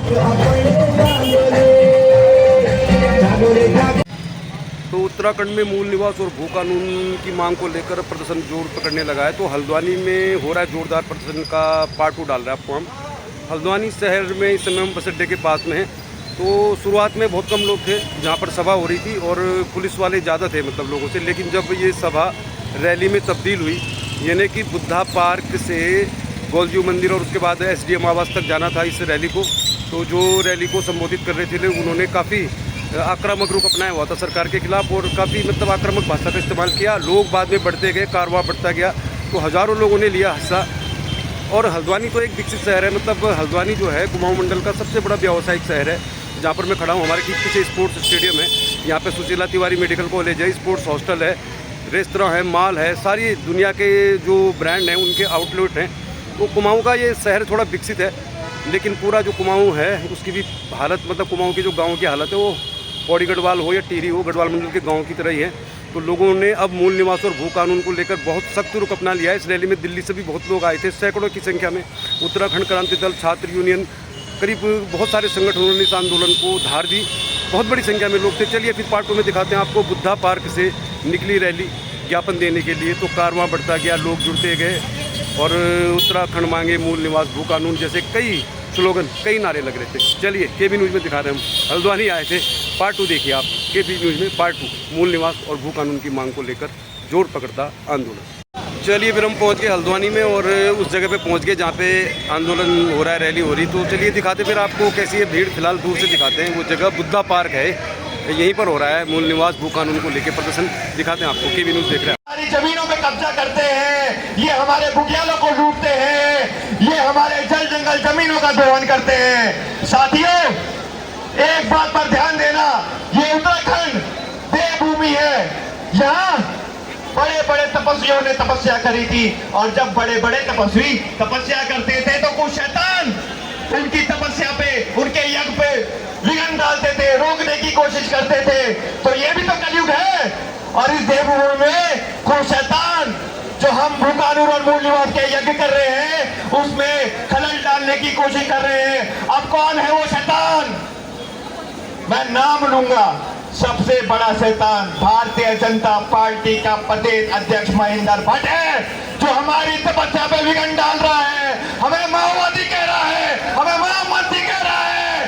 तो उत्तराखंड में मूल निवास और भू कानून की मांग को लेकर प्रदर्शन जोर पकड़ने लगा है। तो हल्द्वानी में हो रहा है जोरदार प्रदर्शन का पार्ट 2 डाल रहे हैं आपको हम। हल्द्वानी शहर में इस समय हम बस अड्डे के पास में हैं। तो शुरुआत में बहुत कम लोग थे जहाँ पर सभा हो रही थी और पुलिस वाले ज़्यादा थे मतलब लोगों से, लेकिन जब ये सभा रैली में तब्दील हुई, यानी कि बुद्धा पार्क से गोलजू मंदिर और उसके बाद SDM आवास तक जाना था इस रैली को, तो जो रैली को संबोधित कर रहे थे उन्होंने काफ़ी आक्रामक रूप अपनाया हुआ था सरकार के खिलाफ और काफ़ी मतलब आक्रामक भाषा का इस्तेमाल किया। लोग बाद में बढ़ते गए, कारवां बढ़ता गया, तो हज़ारों लोगों ने लिया हिस्सा। और हल्द्वानी तो एक विकसित शहर है, मतलब हल्द्वानी जो है कुमाऊं मंडल का सबसे बड़ा व्यावसायिक शहर है। जहाँ पर मैं खड़ा हूँ, हमारे ठीक पीछे स्पोर्ट्स स्टेडियम है, यहाँ पे सुशीला तिवारी मेडिकल कॉलेज है, स्पोर्ट्स हॉस्टल है, रेस्तरां है, मॉल है, सारी दुनिया के जो ब्रांड हैं उनके आउटलेट हैं। तो कुमाऊं का ये शहर थोड़ा विकसित है, लेकिन पूरा जो कुमाऊं है उसकी भी हालत, मतलब कुमाऊं के जो गाँव की हालत है वो पौड़ी गढ़वाल हो या टिहरी हो, गढ़वाल मंडल के गाँव की तरह ही है। तो लोगों ने अब मूल निवास और भू कानून को लेकर बहुत सख्त रुख अपना लिया है। इस रैली में दिल्ली से भी बहुत लोग आए थे, सैकड़ों की संख्या में। उत्तराखंड क्रांति दल, छात्र यूनियन, करीब बहुत सारे संगठनों ने इस आंदोलन को धार दी। बहुत बड़ी संख्या में लोग थे। चलिए फिर पार्ट 2 में दिखाते हैं आपको बुद्धा पार्क से निकली रैली ज्ञापन देने के लिए। तो कारवां बढ़ता गया, लोग जुड़ते गए और उत्तराखंड मांगे मूल निवास भू कानून जैसे कई स्लोगन, कई नारे लग रहे थे। चलिए KB न्यूज़ में दिखा रहे हैं हम। हल्द्वानी आए थे, पार्ट 2 देखिए आप KB न्यूज़ में पार्ट 2, मूल निवास और भू कानून की मांग को लेकर जोर पकड़ता आंदोलन। चलिए फिर हम पहुंच गए हल्द्वानी में और उस जगह पे पहुंच गए जहाँ पे आंदोलन हो रहा है, रैली हो रही। तो चलिए दिखाते फिर आपको कैसी है भीड़। फिलहाल दूर से दिखाते हैं। वो जगह बुद्धा पार्क है, यहीं पर हो रहा है मूल निवास भू कानून को लेकर प्रदर्शन। दिखाते हैं आपको, KB न्यूज़ देख रहे हैं। हमारी जमीनों में कब्जा करते हैं, ये हमारे बुग्यालों को लूटते हैं, ये हमारे जल जंगल जमीनों का दोहन करते हैं। साथियों, एक बात पर ध्यान देना, ये उत्तराखंड देवभूमि है। यहाँ बड़े बड़े तपस्वियों ने तपस्या करी थी और जब बड़े बड़े तपस्वी तपस्या करते थे तो कुछ शैतान उनकी तपस्या पे, उनके यज्ञ पे विघ्न डालते थे, रोकने की कोशिश करते थे। तो ये भी तो कलयुग है और इस देवभूमि में कुछ शैतान जो हम भू कानून और मूल निवास के यज्ञ कर रहे हैं उसमें खलल डालने की कोशिश कर रहे हैं। अब कौन है वो शैतान? मैं नाम लूंगा। सबसे बड़ा शैतान भारतीय जनता पार्टी का प्रदेश अध्यक्ष महेंद्र भट्ट है, जो हमारी तपस्या पे विघ्न डाल रहा है, हमें माओवादी कह रहा है, हमें माओवादी कह रहा है,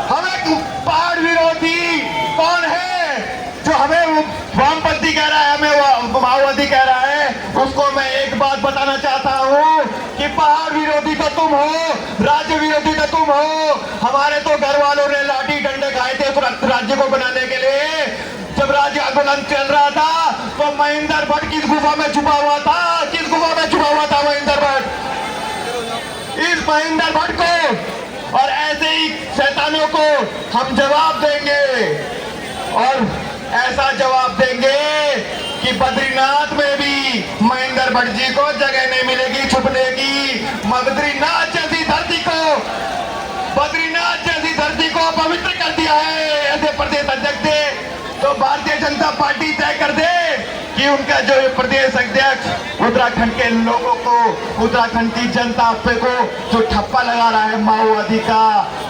हमें पहाड़ विरोधी कौन है जो हमें वामपंथी कह रहा है, हमें माओवादी कह रहा है। उसको मैं एक बात बताना चाहता हूँ कि पहाड़ विरोधी तो तुम हो, राज्य विरोधी तो तुम हो। हमारे तो घर वालों ने लाठी डंडे खाए थे राज्य को बनाने के लिए। जब राज्य आंदोलन चल रहा था तो महेंद्र भट्ट किस गुफा में छुपा हुआ था? किस गुफा में छुपा हुआ था महेंद्र भट्ट? इस महेंद्र भट्ट को और ऐसे ही शैतानों को हम जवाब देंगे और ऐसा जवाब देंगे कि बद्रीनाथ में भी महेंद्र भट्ट जी को जगह नहीं मिलेगी छुपने की। बद्रीनाथ जैसी धरती को, बद्रीनाथ जैसी धरती को पवित्र कर दिया है ऐसे प्रदेश अध्यक्ष ने। तो भारतीय जनता पार्टी तय कर दे कि उनका जो प्रदेश अध्यक्ष उत्तराखंड के लोगों को, उत्तराखंड की जनता पे को जो ठप्पा लगा रहा है माओवादी का,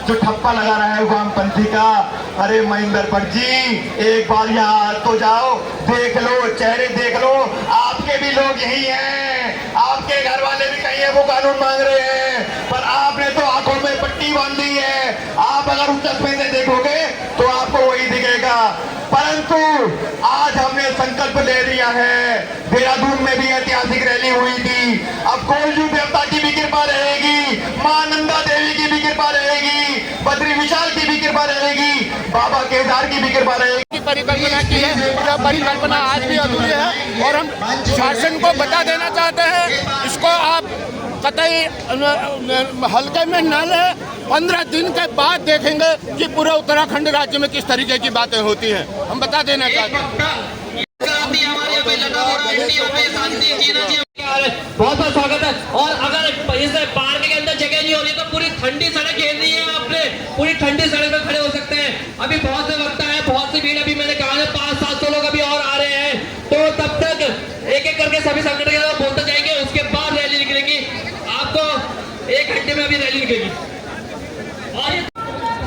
जो ठप्पा लगा रहा है वामपंथी का। अरे महेंद्र भट्ट जी, एक बार यहाँ तो जाओ, देख लो, चेहरे देख लो। आपके भी लोग यही हैं, आपके घर वाले भी कहीं है वो कानून मांग रहे हैं, पर आपने तो आंखों में पट्टी बांध दी है। आप अगर उस चश्मे से देखोगे तो आपको वही दिखेगा। परंतु आज हमने संकल्प ले लिया है। देहरादून में भी ऐतिहासिक रैली हुई थी। अब गोलजू देवता की भी कृपा रहेगी, मां नंदा देवी की भी कृपा रहेगी, बद्री विशाल की भी कृपा रहेगी, बाबा केदार की भी कृपा रहेगी। परिकल्पना की है, यह परिकल्पना आज भी अधूरी है और हम शासन को बता देना चाहते हैं, इसको आप कतई हल्के में न ले। 15 दिन के बाद देखेंगे कि पूरे उत्तराखंड राज्य में किस तरीके की बातें होती हैं, हम बता देना चाहते हैं। बहुत बहुत स्वागत है। और अगर इस पार्क के अंदर जगह नहीं हो रही तो पूरी ठंडी सड़क घेर दी है आपने, पूरी ठंडी सड़क पे खड़े हो सकते हैं। अभी बहुत से वक्त है, बहुत सी भीड़, अभी मैंने कहा 500-700 लोग अभी और आ रहे हैं। तो तब तक एक एक करके सभी संगठन बोलते जाएंगे, उसके बाद रैली निकलेगी। आपको 1 घंटे में अभी रैली निकलेगी।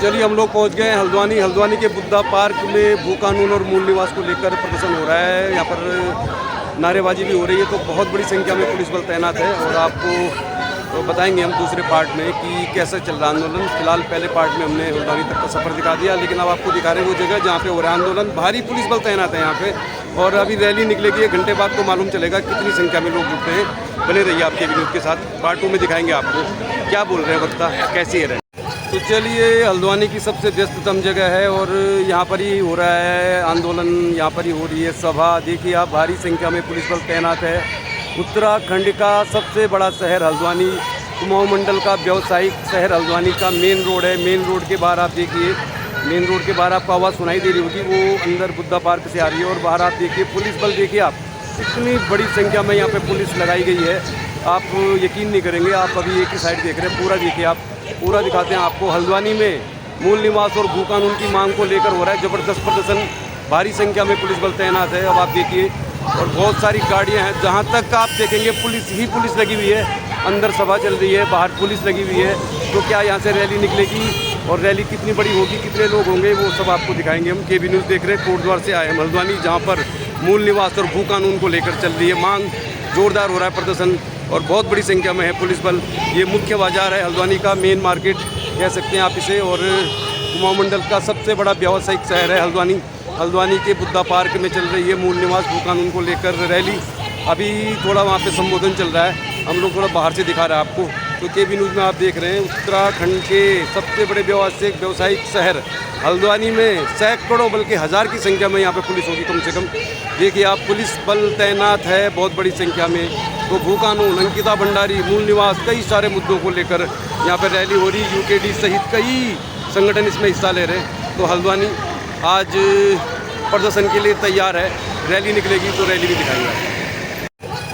चलिए हम लोग पहुंच गए हैं हल्द्वानी के बुद्धा पार्क में भू कानून और मूल निवास को लेकर प्रदर्शन हो रहा है। यहाँ पर नारेबाजी भी हो रही है, तो बहुत बड़ी संख्या में पुलिस बल तैनात है। और आपको बताएंगे हम दूसरे पार्ट में कि कैसे चल रहा है आंदोलन। फिलहाल पहले पार्ट में हमने हल्द्वानी तक का सफ़र दिखा दिया, लेकिन अब आपको दिखा रहे हैं वो जगह जहाँ पे हो रहा है आंदोलन। भारी पुलिस बल तैनात है यहाँ पे, और अभी रैली निकलेगी। 1 घंटे बाद तो मालूम चलेगा कितनी संख्या में लोग जुटते हैं। बने रहिए आपके न्यूज़ के साथ, पार्ट 2 में दिखाएंगे आपको क्या बोल रहे हैं वक्ता, कैसी है। तो चलिए, हल्द्वानी की सबसे व्यस्ततम जगह है और यहाँ पर ही हो रहा है आंदोलन, यहाँ पर ही हो रही है सभा। देखिए आप, भारी संख्या में पुलिस बल तैनात है। उत्तराखंड का सबसे बड़ा शहर हल्द्वानी, कुमाऊं मंडल का व्यावसायिक शहर हल्द्वानी का मेन रोड है। मेन रोड के बाहर आप देखिए, मेन रोड के बाहर आपको आवाज़ सुनाई दे रही होगी, वो अंदर बुद्धा पार्क से आ रही है। और बाहर आप देखिए पुलिस बल, देखिए आप, इतनी बड़ी संख्या में यहाँ पे पुलिस लगाई गई है, आप यकीन नहीं करेंगे। आप अभी एक ही साइड देख रहे हैं, पूरा देखिए आप, पूरा दिखाते हैं आपको। हल्द्वानी में मूल निवास और भू कानून की मांग को लेकर हो रहा है ज़बरदस्त प्रदर्शन। भारी संख्या में पुलिस बल तैनात है, अब आप देखिए। और बहुत सारी गाड़ियां हैं, जहां तक आप देखेंगे पुलिस ही पुलिस लगी हुई है। अंदर सभा चल रही है, बाहर पुलिस लगी हुई है। तो क्या यहाँ से रैली निकलेगी और रैली कितनी बड़ी होगी, कितने लोग होंगे, वो सब आपको दिखाएंगे हम। केबी न्यूज़ देख रहे हैं, कोटद्वार से आए हम हल्द्वानी, जहाँ पर मूल निवास और भू कानून को लेकर चल रही है मांग। जोरदार हो रहा है प्रदर्शन और बहुत बड़ी संख्या में है पुलिस बल। ये मुख्य बाजार है हल्द्वानी का, मेन मार्केट कह सकते हैं आप इसे। और कुमाऊं मंडल का सबसे बड़ा व्यावसायिक शहर है हल्द्वानी। हल्द्वानी के बुद्धा पार्क में चल रही है मूल निवास भू कानून को लेकर रैली। अभी थोड़ा वहाँ पे संबोधन चल रहा है, हम लोग थोड़ा बाहर से दिखा रहे हैं आपको। तो केबी न्यूज़ में आप देख रहे हैं, उत्तराखंड के सबसे बड़े व्यावसायिक शहर हल्द्वानी में सैकड़ों बल्कि 1000 की संख्या में यहाँ पे पुलिस होगी कम से कम। देखिए आप, पुलिस बल तैनात है बहुत बड़ी संख्या में। तो भू कानून, अंकिता भंडारी, मूल निवास, कई सारे मुद्दों को लेकर यहाँ पर रैली हो रही। यूकेडी सहित कई संगठन इसमें हिस्सा ले रहे हैं। तो हल्द्वानी आज प्रदर्शन के लिए तैयार है, रैली निकलेगी तो रैली भी दिखाएंगे।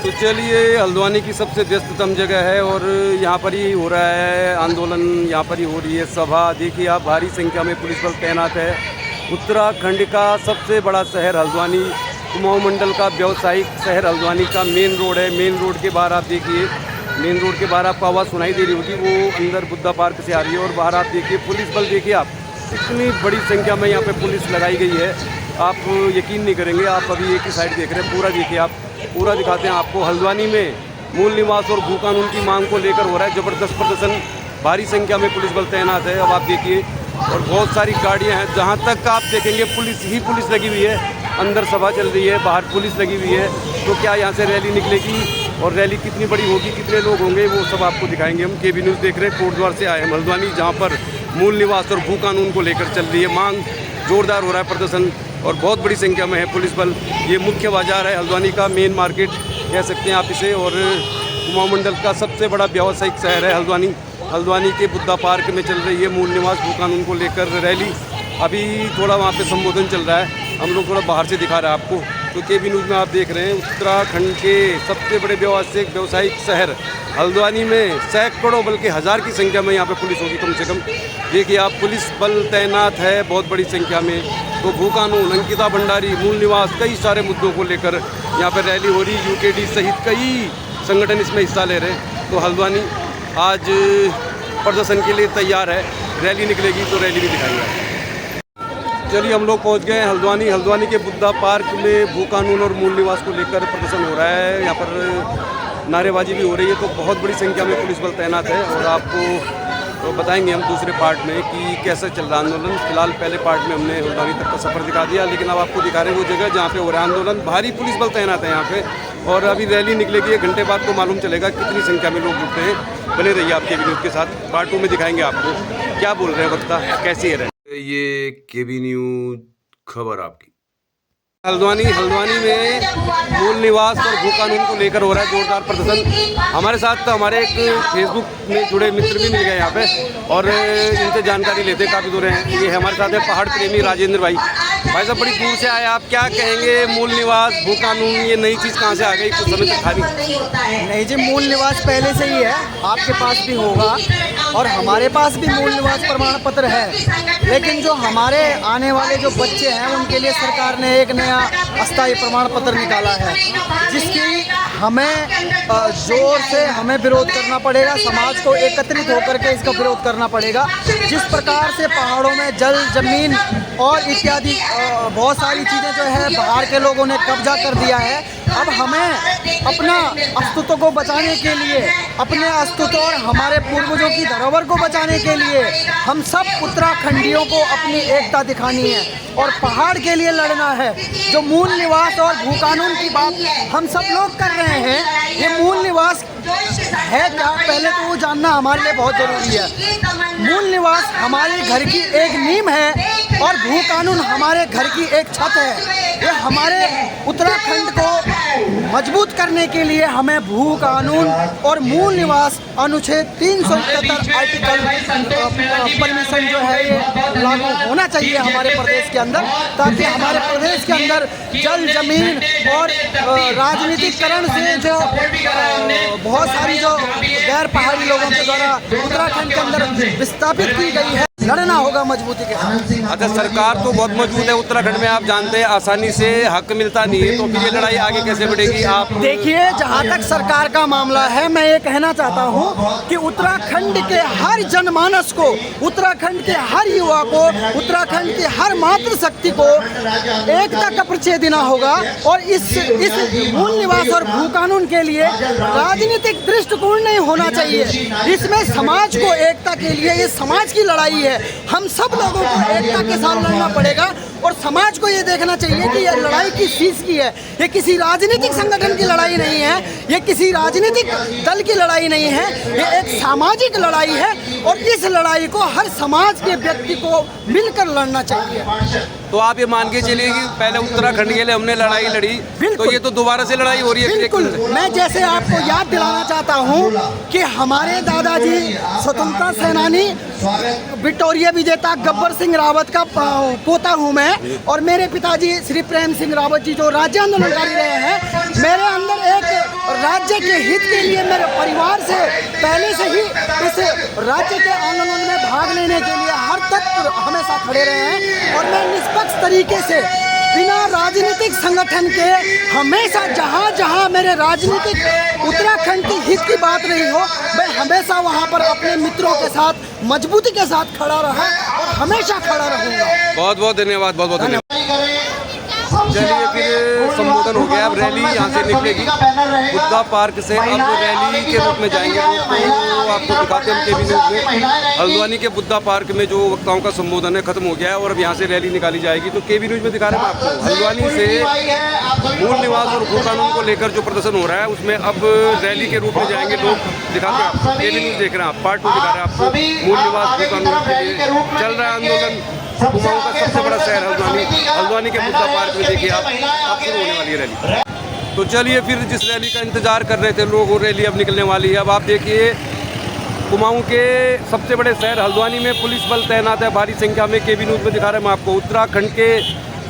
तो चलिए, हल्द्वानी की सबसे व्यस्ततम जगह है और यहाँ पर ही हो रहा है आंदोलन, यहाँ पर ही हो रही है सभा। देखिए आप, भारी संख्या में पुलिस बल तैनात है। उत्तराखंड का सबसे बड़ा शहर हल्द्वानी, कुमाऊं मंडल का व्यावसायिक शहर हल्द्वानी का मेन रोड है। मेन रोड के बाहर आप देखिए, मेन रोड के बाहर आपको आवाज़ सुनाई दे रही होगी, वो अंदर बुद्धा पार्क से आ रही है। और बाहर आप देखिए पुलिस बल, देखिए आप, इतनी बड़ी संख्या में यहाँ पे पुलिस लगाई गई है, आप यकीन नहीं करेंगे। आप अभी एक ही साइड देख रहे हैं, पूरा देखिए आप, पूरा दिखाते हैं आपको। हल्द्वानी में मूल निवास और भू कानून की मांग को लेकर हो रहा है ज़बरदस्त प्रदर्शन। भारी संख्या में पुलिस बल तैनात है, अब आप देखिए। और बहुत सारी गाड़ियां हैं, जहां तक आप देखेंगे पुलिस ही पुलिस लगी हुई है। अंदर सभा चल रही है, बाहर पुलिस लगी हुई है। तो क्या यहाँ से रैली निकलेगी और रैली कितनी बड़ी होगी, कितने लोग होंगे, वो सब आपको दिखाएंगे हम। केबी न्यूज़ देख रहे हैं, कोटद्वार से आए हम हल्द्वानी, जहाँ पर मूल निवास और भू कानून को लेकर चल रही है मांग। जोरदार हो रहा है प्रदर्शन और बहुत बड़ी संख्या में है पुलिस बल। ये मुख्य बाजार है हल्द्वानी का, मेन मार्केट कह सकते हैं आप इसे। और कुमाऊं मंडल का सबसे बड़ा व्यावसायिक शहर है हल्द्वानी। हल्द्वानी के बुद्धा पार्क में चल रही है मूल निवास भू कानून को लेकर रैली। अभी थोड़ा वहाँ पे संबोधन चल रहा है, हम लोग थोड़ा बाहर से दिखा रहे हैं आपको। तो केबी न्यूज़ में आप देख रहे हैं, उत्तराखंड के सबसे बड़े व्यावसायिक शहर हल्द्वानी में सैकड़ों बल्कि 1000 की संख्या में यहाँ पे पुलिस होगी कम से कम। देखिए आप, पुलिस बल तैनात है बहुत बड़ी संख्या में। तो भू कानून, अंकिता भंडारी, मूल निवास, कई सारे मुद्दों को लेकर यहाँ पर रैली हो रही। यूकेडी सहित कई संगठन इसमें हिस्सा ले रहे हैं। तो हल्द्वानी आज प्रदर्शन के लिए तैयार है, रैली निकलेगी तो रैली भी दिखाएंगे। चलिए, हम लोग पहुंच गए हैं हल्द्वानी के बुद्धा पार्क में भू कानून और मूल निवास को लेकर प्रदर्शन हो रहा है। यहाँ पर नारेबाजी भी हो रही है, तो बहुत बड़ी संख्या में पुलिस बल तैनात है। और आपको बताएंगे हम दूसरे पार्ट में कि कैसे चल रहा है आंदोलन। फिलहाल पहले पार्ट में हमने हल्द्वानी तक का सफ़र दिखा दिया, लेकिन अब आपको दिखा रहे हैं वो जगह जहाँ पे हो रहा है आंदोलन। भारी पुलिस बल तैनात है यहाँ पे, और अभी रैली निकलेगी। 1 घंटे बाद तो मालूम चलेगा कितनी संख्या में लोग जुटते हैं। बने रहिए आपके न्यूज़ के साथ, पार्ट 2 में दिखाएंगे आपको क्या बोल रहे हैं वक्ता, कैसी है। ये केबी न्यूज़ खबर आपकी। हल्द्वानी में मूल निवास और भू कानून को लेकर हो रहा है जोरदार प्रदर्शन। हमारे साथ हमारे एक फेसबुक में जुड़े मित्र भी मिल गए यहाँ पे, और इनसे जानकारी लेते काफ़ी दूर हैं। ये हमारे साथ है पहाड़ प्रेमी राजेंद्र भाई। भाई साहब बड़ी दूर से आए आप, क्या कहेंगे मूल निवास भू कानून ये नई चीज़ कहाँ से आ गई, कुछ समय तक था नहीं? नहीं जी, मूल निवास पहले से ही है, आपके पास भी होगा और हमारे पास भी मूल निवास प्रमाण पत्र है। लेकिन जो हमारे आने वाले जो बच्चे हैं उनके लिए सरकार ने एक नया अस्थायी प्रमाण पत्र निकाला है, जिसकी हमें जोर से हमें विरोध करना पड़ेगा। समाज को एकत्रित होकर के इसका विरोध करना पड़ेगा। जिस प्रकार से पहाड़ों में जल, जमीन और इत्यादि बहुत सारी चीज़ें जो है बाहर के लोगों ने कब्जा कर दिया है, अब हमें अपना अस्तित्व को बचाने के लिए, अपने अस्तित्व और हमारे पूर्वजों की धरोहर को बचाने के लिए हम सब उत्तराखंडियों को अपनी एकता दिखानी है और पहाड़ के लिए लड़ना है। जो मूल निवास और भू कानून की बात हम सब लोग कर रहे हैं, ये मूल निवास है क्या, पहले तो वो जानना हमारे लिए बहुत ज़रूरी है। मूल निवास हमारे घर की एक नींव है और भू कानून हमारे घर की एक छत है। ये हमारे उत्तराखंड को मजबूत करने के लिए हमें भू कानून और मूल निवास अनुच्छेद 377 आर्टिकल परमिशन जो है ये लागू होना चाहिए हमारे प्रदेश के अंदर, ताकि हमारे प्रदेश के अंदर जल, जमीन और राजनीतिकरण से जो बहुत सारी जो गैर पहाड़ी लोगों के द्वारा उत्तराखंड के अंदर विस्थापित की गई है, लड़ना होगा मजबूती के साथ। अच्छा, सरकार तो बहुत मजबूत है उत्तराखंड में, आप जानते हैं आसानी से हक मिलता नहीं है, तो फिर ये लड़ाई आगे कैसे बढ़ेगी? आप देखिए, जहाँ तक सरकार का मामला है, मैं ये कहना चाहता हूँ कि उत्तराखंड के हर जनमानस को, उत्तराखंड के हर युवा को, उत्तराखंड की हर मातृशक्ति को एकता का परिचय देना होगा और इस मूल निवास और भू कानून के लिए राजनीतिक दृष्टिकोण नहीं होना चाहिए। इसमें समाज को एकता के लिए, ये समाज की लड़ाई है, हम सब लोगों को एकता के साथ लड़ना पड़ेगा और समाज को ये देखना चाहिए कि ये लड़ाई किस चीज़ की है। ये किसी राजनीतिक संगठन की लड़ाई नहीं है, ये किसी राजनीतिक दल की लड़ाई नहीं है, ये एक सामाजिक लड़ाई है और इस लड़ाई को हर समाज के व्यक्ति को मिलकर लड़ना चाहिए। तो आप ये मान के चलिए कि पहले उत्तराखंड के लिए हमने लड़ाई लड़ी, तो ये तो दोबारा से लड़ाई हो रही है। बिल्कुल, मैं जैसे आपको याद दिलाना चाहता हूँ कि हमारे दादाजी स्वतंत्रता सेनानी विक्टोरिया विजेता गब्बर सिंह रावत का पोता हूँ मैं, और मेरे पिताजी श्री प्रेम सिंह रावत जी जो राज्य आंदोलनकारी रहे हैं। मेरे अंदर एक राज्य के हित के लिए मेरे परिवार से पहले से ही इस राज्य के आंदोलन में भाग लेने के लिए हर तक हमेशा खड़े रहे हैं और मैं निष्पक्ष तरीके से बिना राजनीतिक संगठन के हमेशा जहाँ जहाँ मेरे राजनीतिक उत्तराखंड की हित की बात रही हो, मैं हमेशा वहाँ पर अपने मित्रों के साथ मजबूती के साथ खड़ा रहा और हमेशा खड़ा रहूँगा। बहुत बहुत धन्यवाद, बहुत बहुत धन्यवाद। चलिए, फिर संबोधन हो गया, अब रैली यहाँ से निकलेगी बुद्धा पार्क से। अब रैली के रूप में जाएंगे तो आपको दिखाते हैं हम केवी न्यूज़ में। हल्द्वानी के बुद्धा पार्क में जो वक्ताओं का संबोधन है खत्म हो गया है और अब यहाँ से रैली निकाली जाएगी। तो केवी न्यूज़ में दिखा रहे हैं आपको हल्द्वानी से मूल निवास और भू कानून को लेकर जो प्रदर्शन हो रहा है उसमें अब रैली के रूप में जाएंगे लोग। दिखाते हैं आपको, केवी न्यूज़ देख रहे हैं आप, पार्ट 2 दिखा रहे हैं आपको। मूल निवास भू कानून के लिए चल रहा है आंदोलन। कुमाऊं का सबसे बड़ा शहर हल्द्वानी, हल्द्वानी के बुद्धा पार्क में देखिए आप शुरू होने वाली है रैली। तो चलिए, फिर जिस रैली का इंतजार कर रहे थे लोग, वो रैली अब निकलने वाली है। अब आप देखिए, कुमाऊं के सबसे बड़े शहर हल्द्वानी में पुलिस बल तैनात है भारी संख्या में। केवी न्यूज़ में दिखा रहे हैं हम आपको। उत्तराखंड के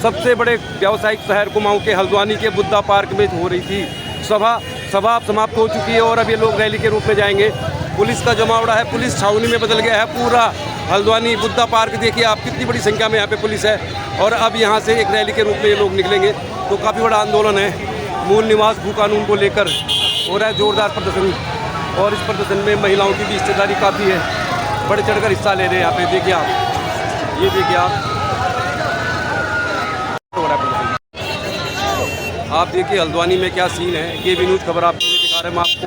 सबसे बड़े व्यावसायिक शहर कुमाऊं के हल्द्वानी के बुद्धा पार्क में हो रही थी सभा समाप्त हो चुकी है और अब ये लोग रैली के रूप में जाएंगे। पुलिस का जमावड़ा है, पुलिस छावनी में बदल गया है पूरा हल्द्वानी बुद्धा पार्क। देखिए आप कितनी बड़ी संख्या में यहाँ पे पुलिस है और अब यहाँ से एक रैली के रूप में ये लोग निकलेंगे। तो काफ़ी बड़ा आंदोलन है, मूल निवास भू कानून को लेकर हो रहा है जोरदार प्रदर्शन और इस प्रदर्शन में महिलाओं की भी हिस्सेदारी काफ़ी है, बढ़ चढ़कर हिस्सा ले रहे हैं यहाँ पे। देखिए आप, ये देखिए आप देखिए हल्द्वानी में क्या सीन है। केवी न्यूज़ खबर आपको दिखा रहे हैं आपको।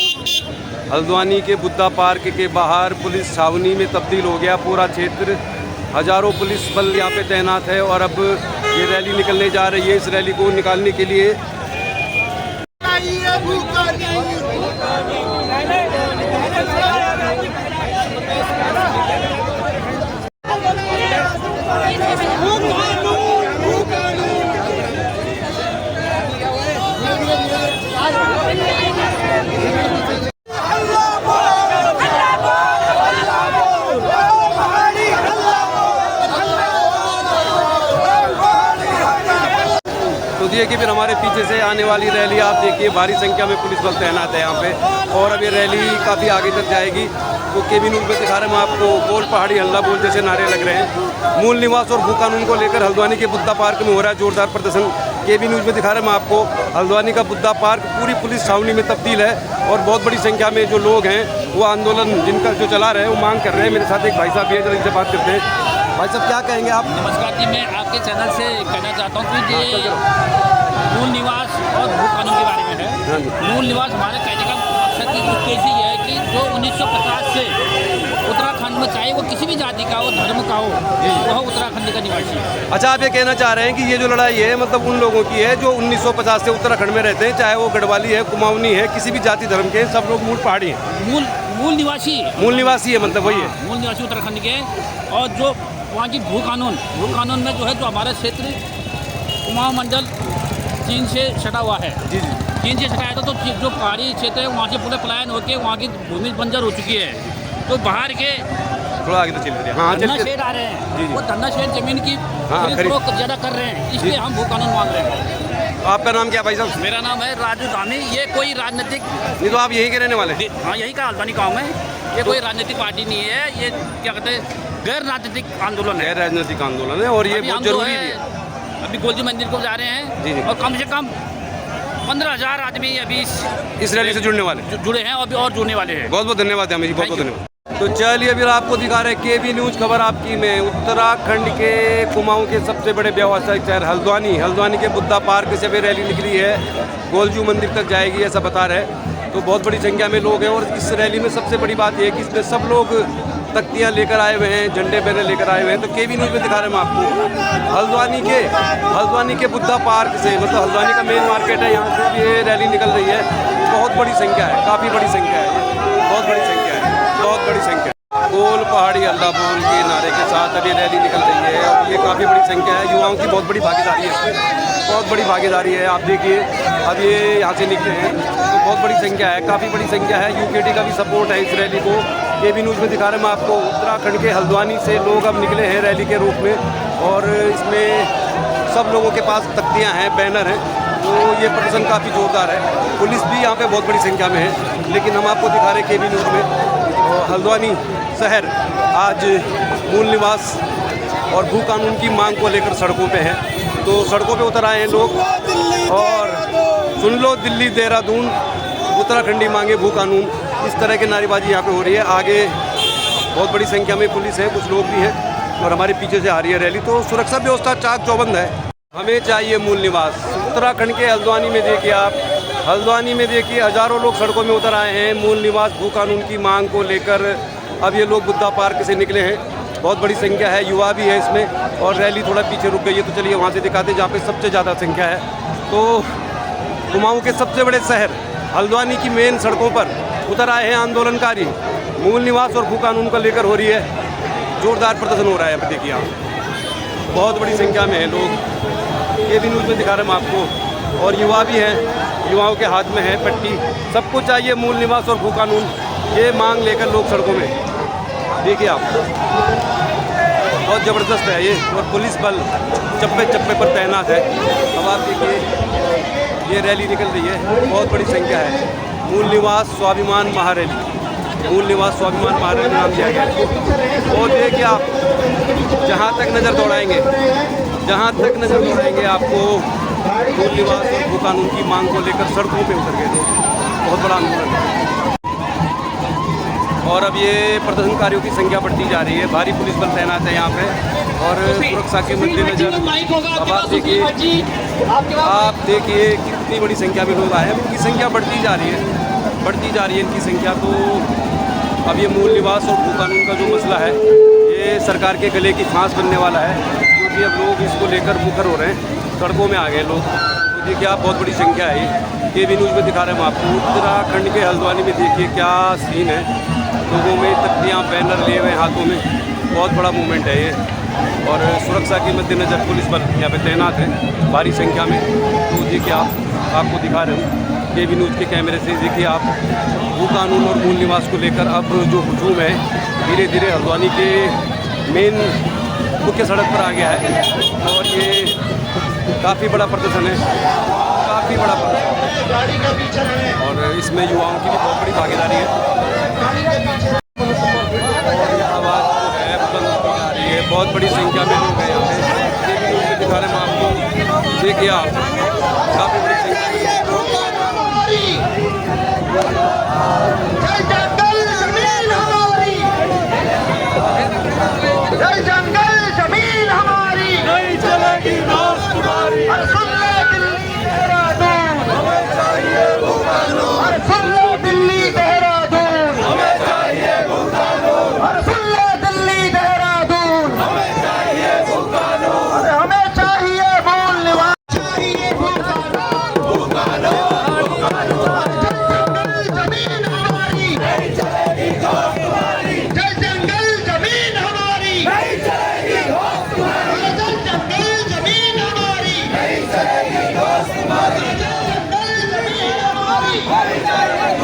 हल्द्वानी के बुद्धा पार्क के बाहर पुलिस छावनी में तब्दील हो गया पूरा क्षेत्र। हजारों पुलिस बल यहाँ पे तैनात है और अब ये रैली निकलने जा रही है। इस रैली को निकालने के लिए समझिए कि फिर हमारे पीछे से आने वाली रैली आप देखिए, भारी संख्या में पुलिस बल तैनात है यहाँ पे और अब ये रैली काफ़ी आगे तक जाएगी। तो केबी न्यूज़ में दिखा रहे हैं हम आपको, बोल पहाड़ी हल्ला बोल जैसे नारे लग रहे हैं। मूल निवास और भू कानून को लेकर हल्द्वानी के बुद्धा पार्क में हो रहा है जोरदार प्रदर्शन। केबी न्यूज़ में दिखा रहे हैं हम आपको, हल्द्वानी का बुद्धा पार्क पूरी पुलिस छावनी में तब्दील है और बहुत बड़ी संख्या में जो लोग हैं वो आंदोलन जिनका जो चला रहे हैं वो मांग कर रहे हैं। मेरे साथ एक भाई साहब भी है, जरा इनसे बात करते हैं। भाई साहब क्या कहेंगे आप? नमस्कार जी, मैं आपके चैनल से कहना चाहता हूँ कि ये मूल निवास और भू कानून के बारे में है। मूल निवास हमारे कहने का मकसद की उद्देश्य ये है कि जो 1950 से उत्तराखंड में, चाहे वो किसी भी जाति का हो, धर्म का हो, वह उत्तराखंड का निवासी है। अच्छा, आप ये कहना चाह रहे हैं कि ये जो लड़ाई है मतलब उन लोगों की है जो 1950 से उत्तराखंड में रहते हैं, चाहे वो गढ़वाली है, कुमाऊनी है, किसी भी जाति धर्म के, सब लोग मूल पहाड़ी हैं, मूल निवासी है, मतलब वही है मूल निवासी उत्तराखंड के। और जो वहाँ की भू कानून में जो है, जो हमारा क्षेत्र कुमाऊं मंडल चीन से सटा हुआ है। जी जी, चीन से सटाया था, तो जो पहाड़ी क्षेत्र है वहाँ से पूरे पलायन होकर वहाँ की भूमि बंजर हो चुकी है। तो बाहर के थोड़ा आगे तो चल रही है। हाँ, धन्ना शेड आ रहे हैं, वो धन्ना शेड जमीन की खरीद फरोख्त ज़्यादा कर रहे हैं, इसलिए हम भू कानून मांग रहे हैं। आपका नाम क्या भाई साहब? मेरा नाम है राजू धामी। ये कोई राजनीतिक नहीं, तो आप यहीं के रहने वाले? हाँ, यही का हल्द्वानी गाँव में। ये कोई राजनीतिक पार्टी नहीं है, ये क्या कहते हैं, गैर राजनीतिक आंदोलन है। गैर राजनीतिक आंदोलन है और ये बहुत जरूरी भी है। अभी गोलजी मंदिर को जा रहे हैं जी। और कम से कम 15,000 आदमी अभी इस रैली से जुड़ने वाले जुड़े हैं और अभी और जुड़ने वाले हैं। बहुत बहुत धन्यवाद है, बहुत बहुत धन्यवाद। तो चलिए अभी आपको दिखा रहे हैं केबी न्यूज़ खबर आपकी में, उत्तराखंड के कुमाऊं के सबसे बड़े व्यावसायिक शहर हल्द्वानी के बुद्धा पार्क से भी रैली निकली है, गोलजू मंदिर तक जाएगी ऐसा बता रहे हैं। तो बहुत बड़ी संख्या में लोग हैं और इस रैली में सबसे बड़ी बात यह है कि इसमें सब लोग तख्तियाँ लेकर आए हुए हैं, झंडे बैनर लेकर आए हुए हैं। तो केबी न्यूज़ में दिखा रहे हैं हम आपको हल्द्वानी के बुद्धा पार्क से, मतलब हल्द्वानी का मेन मार्केट है, यहाँ से भी ये रैली निकल रही है। बहुत बड़ी संख्या है, काफ़ी बड़ी संख्या है, बहुत बड़ी संख्या है, बहुत बड़ी संख्या। बोल पहाड़ी हल्ला बोल के नारे के साथ अब ये रैली निकल रही है और ये काफ़ी बड़ी संख्या है। युवाओं की बहुत बड़ी भागीदारी है इसमें, बहुत बड़ी भागीदारी है। आप देखिए अब ये यहाँ से निकले हैं तो बहुत बड़ी संख्या है, काफ़ी बड़ी संख्या है। यूकेटी का भी सपोर्ट है इस रैली को। केबी न्यूज़ में दिखा रहे हैं हम आपको, उत्तराखंड के हल्द्वानी से लोग अब निकले हैं रैली के रूप में और इसमें सब लोगों के पास तख्तियाँ हैं, बैनर हैं। तो ये प्रदर्शन काफ़ी जोरदार है। पुलिस भी यहाँ पे बहुत बड़ी संख्या में है, लेकिन हम आपको दिखा रहे हैं केबी न्यूज़ में हल्द्वानी शहर आज मूल निवास और भू कानून की मांग को लेकर सड़कों पे है। तो सड़कों पे उतर आए हैं लोग और सुन लो दिल्ली देहरादून, उत्तराखंडी मांगे भू कानून, इस तरह की नारेबाजी यहाँ पे हो रही है। आगे बहुत बड़ी संख्या में पुलिस है, कुछ लोग भी हैं और हमारे पीछे से आ रही है रैली। तो सुरक्षा व्यवस्था चाक चौबंद है। हमें चाहिए मूल निवास। उत्तराखंड के हल्द्वानी में देखिए आप, हल्द्वानी में देखिए हज़ारों लोग सड़कों में उतर आए हैं मूल निवास भू कानून की मांग को लेकर। अब ये लोग बुद्धा पार्क से निकले हैं, बहुत बड़ी संख्या है, युवा भी है इसमें और रैली थोड़ा पीछे रुक गई है। तो चलिए वहाँ से दिखाते हैं जहाँ पे सबसे ज़्यादा संख्या है। तो कुमाऊं के सबसे बड़े शहर हल्द्वानी की मेन सड़कों पर उतर आए हैं आंदोलनकारी। मूल निवास और भू कानून को लेकर हो रही है, जोरदार प्रदर्शन हो रहा है। अब देखिए आप, बहुत बड़ी संख्या में है लोग। ये भी न्यूज़ में दिखा रहे हैं हम आपको और युवा भी हैं, युवाओं के हाथ में है पट्टी। सबको चाहिए मूल निवास और भू कानून, ये मांग लेकर लोग सड़कों में, देखिए आप, बहुत ज़बरदस्त है ये। और पुलिस बल चप्पे चप्पे पर तैनात है। अब आप देखिए ये रैली निकल रही है, बहुत बड़ी संख्या है। मूल निवास स्वाभिमान महारैली, मूल निवास स्वाभिमान महारैली नाम दिया गया है। और देखिए आप, जहाँ तक नज़र दौड़ाएंगे, जहाँ तक नज़र दौड़ाएंगे आपको मूल निवास और भू कानून की मांग को लेकर सड़कों पे उतर गए थे। बहुत बड़ा आंदोलन है और अब ये प्रदर्शनकारियों की संख्या बढ़ती जा रही है। भारी पुलिस बल तैनात है यहाँ पे और सुरक्षा के मद्देनजर अब आप देखिए कितनी बड़ी संख्या में लोग आए हैं। उनकी संख्या बढ़ती जा रही है इनकी संख्या। तो अब ये मूल निवास और भू कानून का जो मसला है ये सरकार के गले की फांस बनने वाला है, क्योंकि अब लोग इसको लेकर मुखर हो रहे हैं, सड़कों में आ गए लोग। तो देखिए आप, बहुत बड़ी संख्या है ये भी न्यूज़ में दिखा रहे हैं हम आपको। उत्तराखंड के हल्द्वानी में देखिए क्या सीन है, लोगों में तख्तियाँ बैनर लिए हुए हाथों में, बहुत बड़ा मूवमेंट है ये। और सुरक्षा के मद्देनजर पुलिस बल यहाँ पे तैनात है भारी संख्या में। तो देखिए आपको दिखा रहे हूँ केबी न्यूज़ के कैमरे से। देखिए आप, भू कानून और मूल निवास को लेकर अब जो हुजूम है धीरे धीरे हल्द्वानी के मेन मुख्य सड़क पर आ गया है और ये काफ़ी बड़ा प्रदर्शन है, काफ़ी बड़ा प्रदर्शन और इसमें युवाओं की भी बहुत बड़ी भागीदारी है। और ये आवाज़ जो है बुलंद होती जा रही है, बहुत बड़ी संख्या में लोग हैं यहाँ पे। ये भी लोग दिखा रहे हैं आपको, देखिए आप काफ़ी बड़ी संख्या में जय जंगल जमीन हमारी, नहीं चलेगी नाश तुम्हारी। सुन लो दिल्ली देहरादून, हमें चाहिए वो कानून। सुन लो दिल्ली देहरादून, हमें चाहिए वो कानून। सुन लो दिल्ली देहरादून, हमें चाहिए वो कानून। हमें चाहिए मूल निवास, चाहिए वो कानून, वो कानून, वो कानून। जंगल जमीन हमारी, नहीं चलेगी नाश तुम्हारी। जय जंगल जमीन हमारी, नहीं चलेगी नाश तुम्हारी। जंगल जमीन हमारी, नहीं चलेगी नाश तुम्हारी। जंगल जमीन हमारी, नहीं चलेगी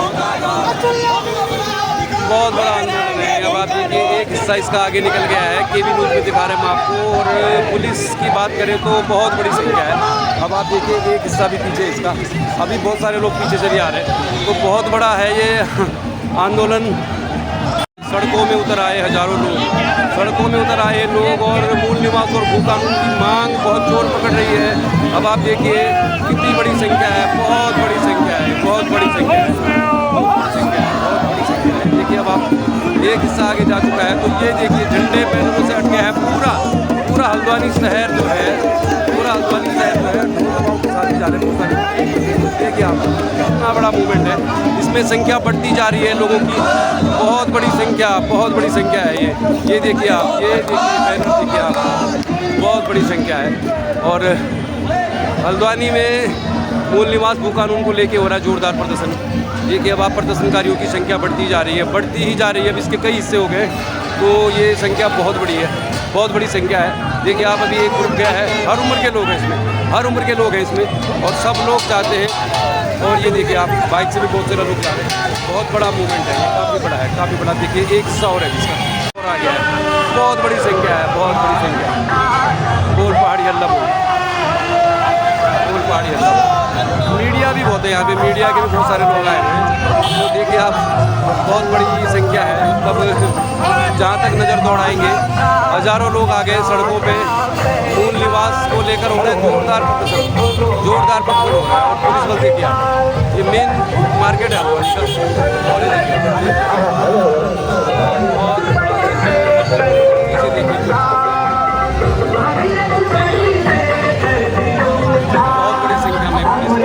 बहुत बड़ा आंदोलन है। अब आप देखिए एक हिस्सा इसका आगे निकल गया है, केवी न्यूज़ में दिखा रहे हैं हम आपको। और पुलिस की बात करें तो बहुत बड़ी संख्या है। अब आप देखिए एक हिस्सा भी पीछे इसका, अभी बहुत सारे लोग पीछे से भी आ रहे हैं, तो बहुत बड़ा है ये आंदोलन। सड़कों में उतर आए हजारों लोग, सड़कों में उतर आए लोग और मूल निवास और भू कानून की मांग बहुत जोर पकड़ रही है। अब आप देखिए कितनी बड़ी संख्या है, बहुत बड़ी संख्या है, बहुत बड़ी संख्या है, बहुत बड़ी संख्या है, बहुत बड़ी संख्या है। देखिए अब आप एक हिस्सा आगे जा चुका है, तो ये देखिए झंडे बैनरों से अटके हैं पूरा हल्द्वानी शहर जो है, पूरा हल्द्वानी शहर जो है ढोल दबाव के साथ ही जा रहे हैं। देखिए आप कितना बड़ा मूवमेंट है, इसमें संख्या बढ़ती जा रही है लोगों की, बहुत बड़ी संख्या है ये देखिए आप, ये देखिए बैनर देखिए आप, बहुत बड़ी संख्या है। और हल्द्वानी में मूल निवास भू कानून को लेके हो रहा है जोरदार प्रदर्शन। देखिए अब आप प्रदर्शनकारियों की संख्या बढ़ती जा रही है, बढ़ती ही जा रही है। अब इसके कई हिस्से हो गए, तो ये संख्या बहुत बड़ी है, बहुत बड़ी संख्या है। देखिए आप अभी एक ग्रुप गया है, हर उम्र के लोग हैं इसमें, हर उम्र के लोग हैं इसमें, और सब लोग चाहते हैं। और ये देखिए आप बाइक से भी बहुत सारे लोग जा रहे हैं, बहुत बड़ा मूवमेंट है, काफ़ी बड़ा है, काफ़ी बड़ा। देखिए एक हिस्सा और है जिसका और आ गया है, बहुत बड़ी संख्या है, बहुत बड़ी संख्या। बोल पहाड़ी हल्ला बोल पहाड़ी हल्ला। मीडिया भी बहुत है यहाँ पे, मीडिया के भी बहुत सारे लोग आए हैं, तो देखिए आप बहुत बड़ी संख्या है। तब जहाँ तक नज़र दौड़ाएंगे हज़ारों लोग आ गए सड़कों पे, मूल निवास को लेकर हो रहा है जोरदार प्रदर्शन हो रहा है। और पुलिस बल देखिए आप, ये मेन मार्केट है और इसे देखिए बहुत बड़ी संख्या में पुलिस भी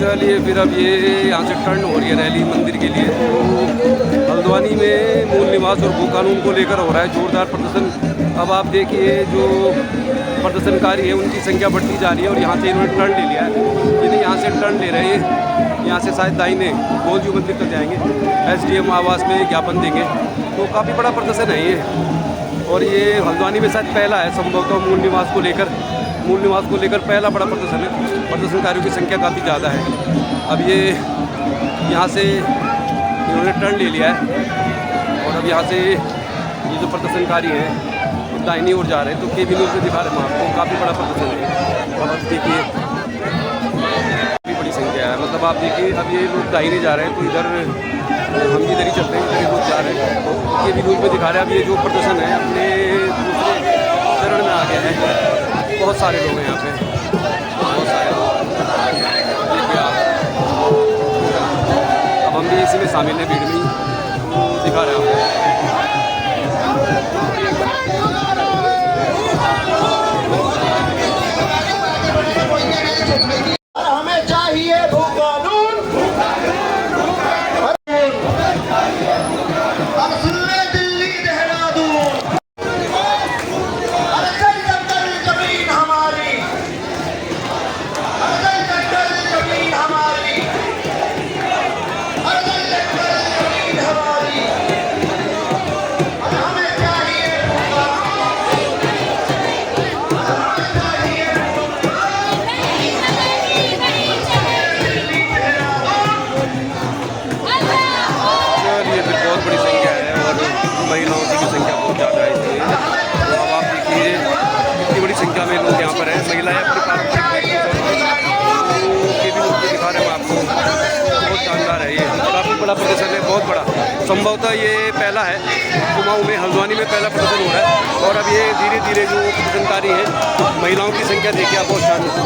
चलिए फिर अब ये यहाँ से टर्न हो रही है रैली मंदिर के लिए। तो हल्द्वानी में मूल निवास और भू कानून को लेकर हो रहा है जोरदार प्रदर्शन। अब आप देखिए जो प्रदर्शनकारी है उनकी संख्या बढ़ती जा रही है और यहाँ से इन्होंने टर्न ले लिया है। यदि यहाँ से टर्न ले रहे हैं, यहाँ से शायद दाहिने गोलजू मंदिर तक जाएंगे, SDM आवास में ज्ञापन देंगे। तो काफ़ी बड़ा प्रदर्शन है ये, और ये हल्द्वानी में शायद पहला है संभवतः मूल निवास को लेकर मूल निवास को लेकर पहला बड़ा प्रदर्शन है। प्रदर्शनकारियों की संख्या काफ़ी ज़्यादा है। अब ये यहाँ से इन्होंने टर्न ले लिया है और अब यहाँ से ये जो प्रदर्शनकारी हैं दाहिनी ओर जा रहे हैं। तो केबी न्यूज़ में दिखा रहे हैं आपको, काफ़ी बड़ा प्रदर्शन है। और अब देखिए काफ़ी बड़ी संख्या है। मतलब आप देखिए अब ये लोग दाहिने जा रहे हैं, तो इधर हम इधर ही चलते हैं, इधर ही लोग जा रहे हैं। तो केबी न्यूज़ में दिखा रहे हैं अब ये जो प्रदर्शन है अपने दूसरे चरण में आ गया है। बहुत सारे लोग हैं यहाँ पे, बहुत सारे लोग देखिए आप। अब हम भी इसी में शामिल हैं, भीड़ में ही दिखा रहे हैं आपको। हमें चाहिए भू कानून। अब सुन ले दिल्ली देहरादून, अरजल जंगल जमीन हमारी, अरजल जंगल जमीन हमारी, अरजल जंगल जमीन हमारी। अब हमें चाहिए भू कानून, हमें चाहिए भू ये फिर बहुत बड़ी संख्या है और महिलाओं की भी संख्या बहुत ज़्यादा है इसलिए। तो अब आप देखिए कितनी बड़ी संख्या में लोग यहाँ पर हैं। महिलाएं अपने के भी लोग दिखा रहे हैं आपको। बहुत शानदार है, ये काफ़ी बड़ा प्रदर्शन है, बहुत बड़ा। संभवतः ये पहला है कुमाऊँ में, हल्द्वानी में पहला प्रदर्शन हो रहा है। और अब ये धीरे धीरे जो प्रदर्शनकारी हैं, महिलाओं की संख्या देखिए आप, बहुत शानदार।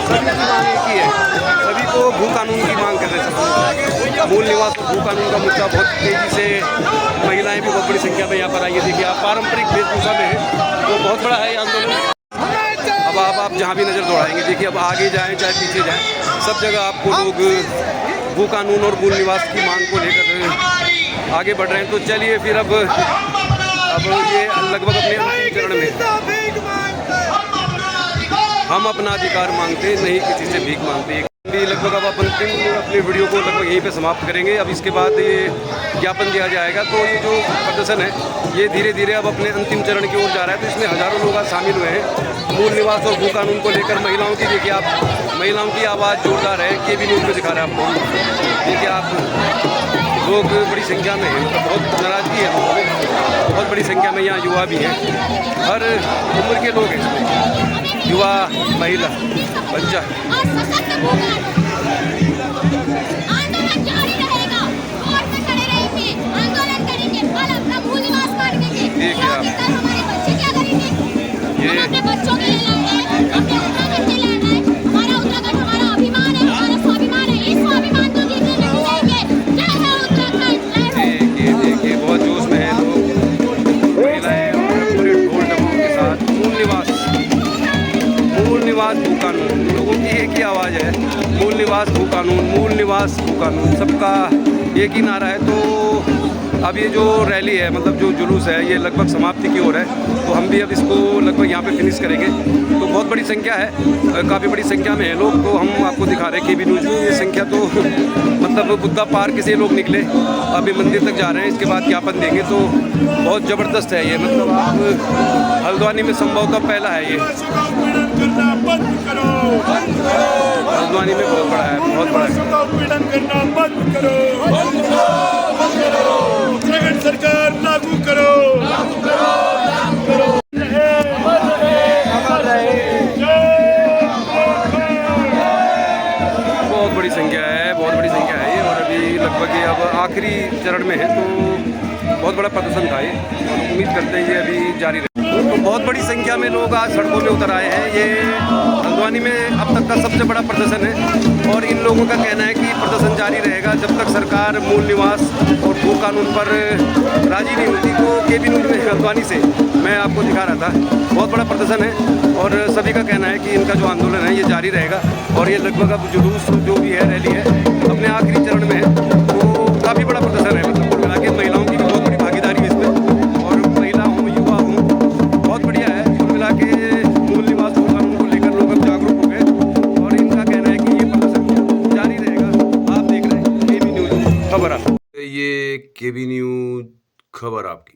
सभी की मांग एक ही है, सभी को भू कानून की मांग कर रहे हैं। मूल निवास और भू कानून का मुद्दा बहुत तेज़ी से, महिलाएं भी बहुत बड़ी संख्या में यहाँ पर आई है। देखिए आप पारंपरिक वेशभूषा में है, तो बहुत बड़ा है ये आंदोलन। अब आप जहाँ भी नज़र दौड़ाएंगे देखिए, अब आगे जाएँ चाहे पीछे जाएँ, सब जगह आपको लोग भू कानून और मूल निवास की मांग को लेकर आगे बढ़ रहे हैं। तो चलिए फिर अब ये लगभग अपने अंतिम चरण में हम अपना अधिकार मांगते नहीं, किसी से भीख मांगते। भी लगभग अब अपन अपने वीडियो को लगभग यहीं पे समाप्त करेंगे। अब इसके बाद ये ज्ञापन दिया जाएगा। तो ये जो प्रदर्शन है ये धीरे धीरे अब अपने अंतिम चरण की ओर जा रहा है। तो इसमें हज़ारों लोग आज शामिल हुए हैं मूल निवास और भू कानून को लेकर। महिलाओं की देखिए आप, महिलाओं की आवाज़ जोरदार है। केबी न्यूज़ में दिखा रहे हैं आपको, देखिए आप लोग बड़ी संख्या में हैं। मतलब बहुत नाराज़गी है लोगों में, बहुत बड़ी संख्या में यहाँ युवा भी हैं, हर उम्र के लोग हैं, युवा, महिला, बच्चा। आंदोलन जारी रहेगा, कोर्ट में खड़े रहेंगे, आंदोलन करेंगे और अपना मूल निवास मांगेंगे। देखिए आप, हमारे बच्चे क्या करेंगे? हम अपने बच्चों के लिए लड़ रहे हैं, अपने उत्तराखंड के लिए लड़ रहे हैं। हमारा उत्तराखंड हमारा अभिमान है, हमारा स्वाभिमान है। इस स्वाभिमान को गिरने नहीं देंगे। जय है उत्तराखंड। देखिए बहुत जोश में है लोग, महिलाएं और पूरे ढोल डमरू के साथ। मूल निवास भू कानून, लोगों की एक ही आवाज़ है, मूल निवास भू कानून, मूल निवास भू कानून, सबका एक ही नारा है। तो अब ये जो रैली है, मतलब जो जुलूस है, ये लगभग समाप्ति की ओर है। तो हम भी अब इसको लगभग यहाँ पे फिनिश करेंगे। तो बहुत बड़ी संख्या है, काफ़ी बड़ी संख्या में है लोग। तो हम आपको दिखा रहे हैं केबी न्यूज़ में। ये संख्या तो मतलब बुद्धा पार्क से लोग निकले, अभी मंदिर तक जा रहे हैं। इसके बाद ज्ञापन देंगे। तो बहुत ज़बरदस्त है ये, मतलब आप हल्द्वानी में संभवतः पहला है ये। हल्द्वानी में बहुत बड़ा है, बहुत बड़ा है। उत्तराखंड सरकार लागू करो, लागू करो, लागू करो। बहुत बड़ी संख्या है, बहुत बड़ी संख्या है ये। और अभी लगभग ये अब आखिरी चरण में है। तो बहुत बड़ा प्रदर्शन था ये, और उम्मीद करते हैं ये अभी जारी रहे। तो बहुत बड़ी संख्या में लोग आज सड़कों में उतर आए हैं। ये हल्द्वानी में अब तक का सबसे बड़ा प्रदर्शन है। और इन लोगों का कहना है कि प्रदर्शन जारी रहेगा जब तक सरकार मूल निवास और भू कानून पर राजी नहीं होती। तो केबी न्यूज़ में हल्द्वानी से मैं आपको दिखा रहा था, बहुत बड़ा प्रदर्शन है। और सभी का कहना है कि इनका जो आंदोलन है ये जारी रहेगा। और ये लगभग अब जुलूस जो भी है, रैली है, अपने आखिरी चरण में है। तो काफ़ी बड़ा प्रदर्शन है, मतलब कुल मिला के महिलाओं की भी बहुत बड़ी भागीदारी है इसमें। और महिला हों, युवा हों, बहुत बढ़िया है। कुल मिला के मूल निवास भू कानून को लेकर लोग अब जागरूक हो गए। और इनका कहना है कि ये प्रदर्शन जारी रहेगा। आप देख रहे हैं केबी न्यूज़ खबर। ये केबी न्यूज़ खबर आपकी।